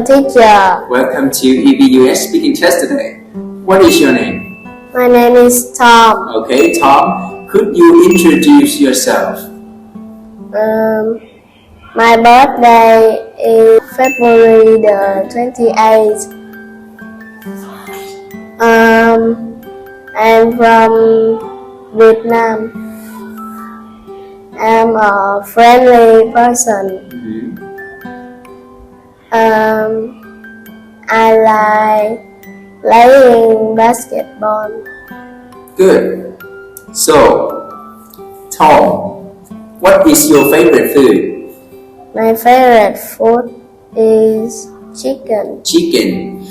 teacher. Welcome to EBUS speaking test today. What is your name? My name is Tom. Okay, Tom, could you introduce yourself? My birthday is February the 28th. I'm from Vietnam. I'm a friendly person. I like playing basketball. Good. So, Tom, what is your favorite food? My favorite food is chicken. Chicken.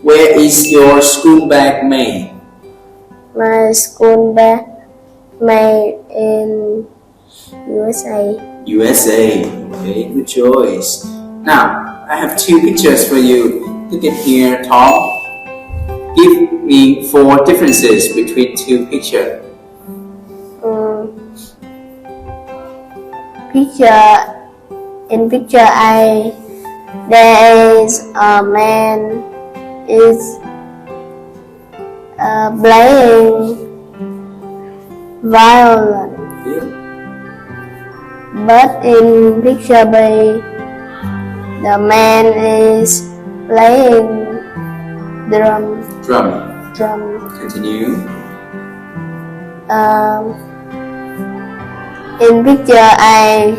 Where is your school bag made? My school bag made in USA. USA. Okay, good choice. Now, I have two pictures for you. Look at here, Tom. Give me 4 differences between 2 pictures. In picture A, there is a man is playing violin. Yeah. But in picture B, the man is playing drum. Continue. In picture A,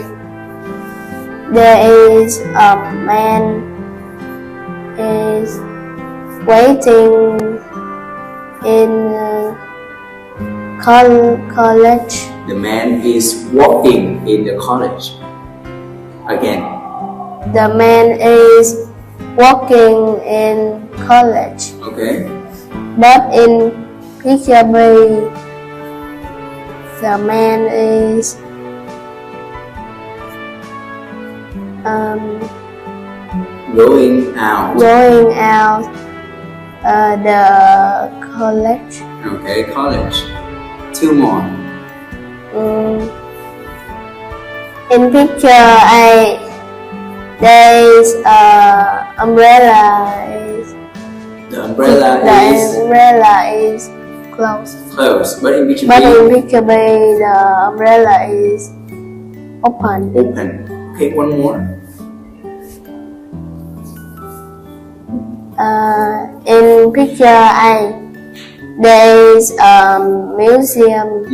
there is a man is waiting in college. The man is walking in the college. Again. The man is walking in college. Okay. But in picture B, the man is Going out the college. Okay, college. 2 more. In picture A, there is umbrella. The umbrella is closed. But in picture in B, picture B, the umbrella is open. Okay, 1 more. In picture A, there is a museum.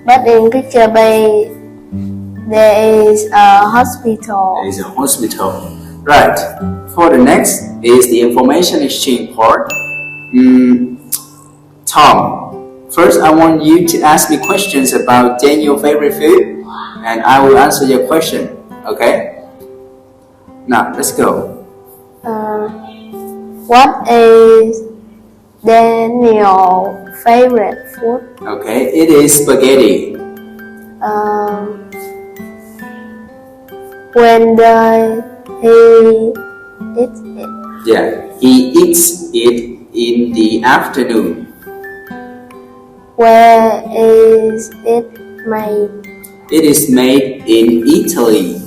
But in picture B, there is a hospital. There is a hospital. Right. For the next is the information exchange part. Tom, first I want you to ask me questions about Daniel's favorite food, and I will answer your question. Okay? Now, let's go. What is Daniel's favorite food? Okay, it is spaghetti. When does he eat it? Yeah, he eats it in the afternoon. Where is it made? It is made in Italy.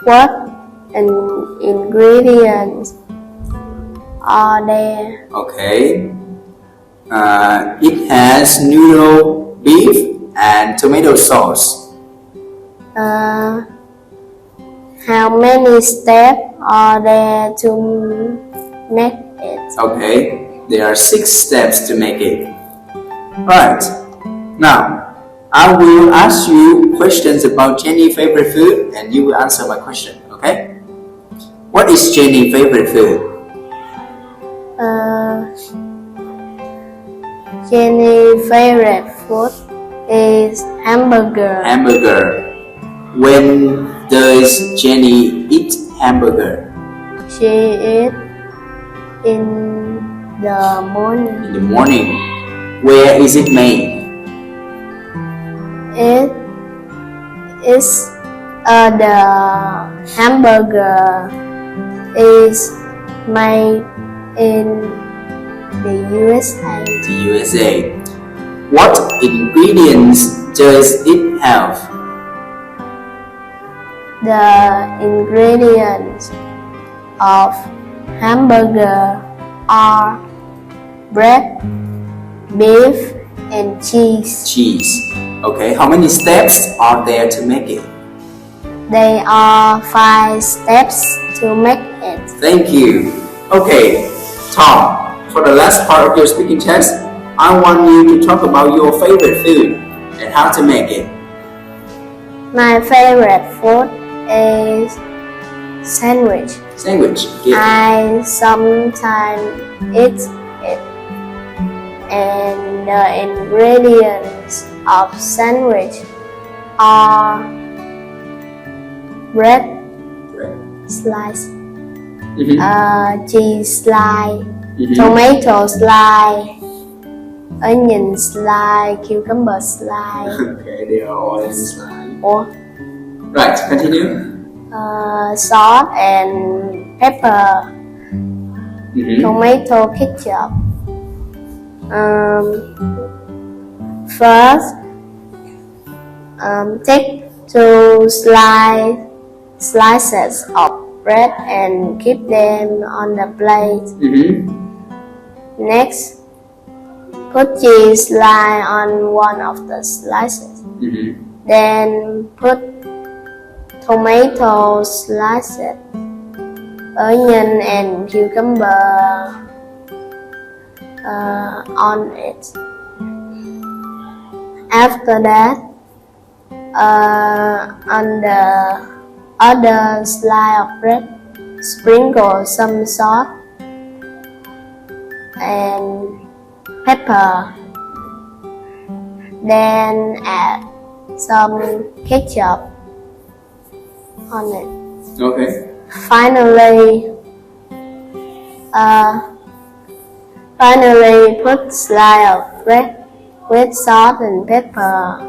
What ingredients are there? Okay. It has noodle, beef, and tomato sauce. How many steps are there to make it? Okay, there are 6 steps to make it. Right. Now, I will ask you questions about Jenny's favorite food, and you will answer my question. Okay? What is Jenny's favorite food? Jenny's favorite food is hamburger. When does Jenny eat hamburger? She eats in the morning. In the morning. Where is it made? It is the hamburger is made in the USA. The USA. What ingredients does it have? The ingredients of hamburger are bread, beef, and cheese. Cheese. Okay, how many steps are there to make it? There are 5 steps to make it. Thank you. Okay, Tom, for the last part of your speaking test, I want you to talk about your favorite food and how to make it. My favorite food is sandwich. Sandwich. Yeah. I sometimes eat it, and the ingredients of sandwich are bread slice, cheese slice, tomato slice, onion slice, cucumber slice. Okay, they are all in slide. Or Right, continue. salt and pepper, tomato ketchup. First, take 2 slices of bread and keep them on the plate. Next, put cheese slice on one of the slices. Then put tomato slices, onion and cucumber on it. After that, on the other slice of bread, sprinkle some salt and pepper. Then add some ketchup on it. Okay. Finally, put slice of bread with salt and pepper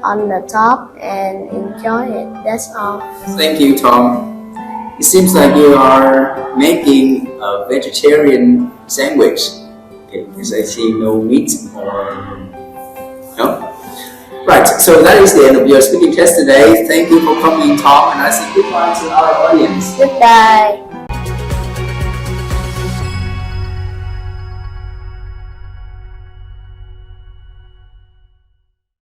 on the top and enjoy it. That's all. Thank you, Tom. It seems like you are making a vegetarian sandwich. Okay, because I see no meat or no. Right, so that is the end of your speaking test today. Thank you for coming, Tom, and I say goodbye to our audience. Goodbye.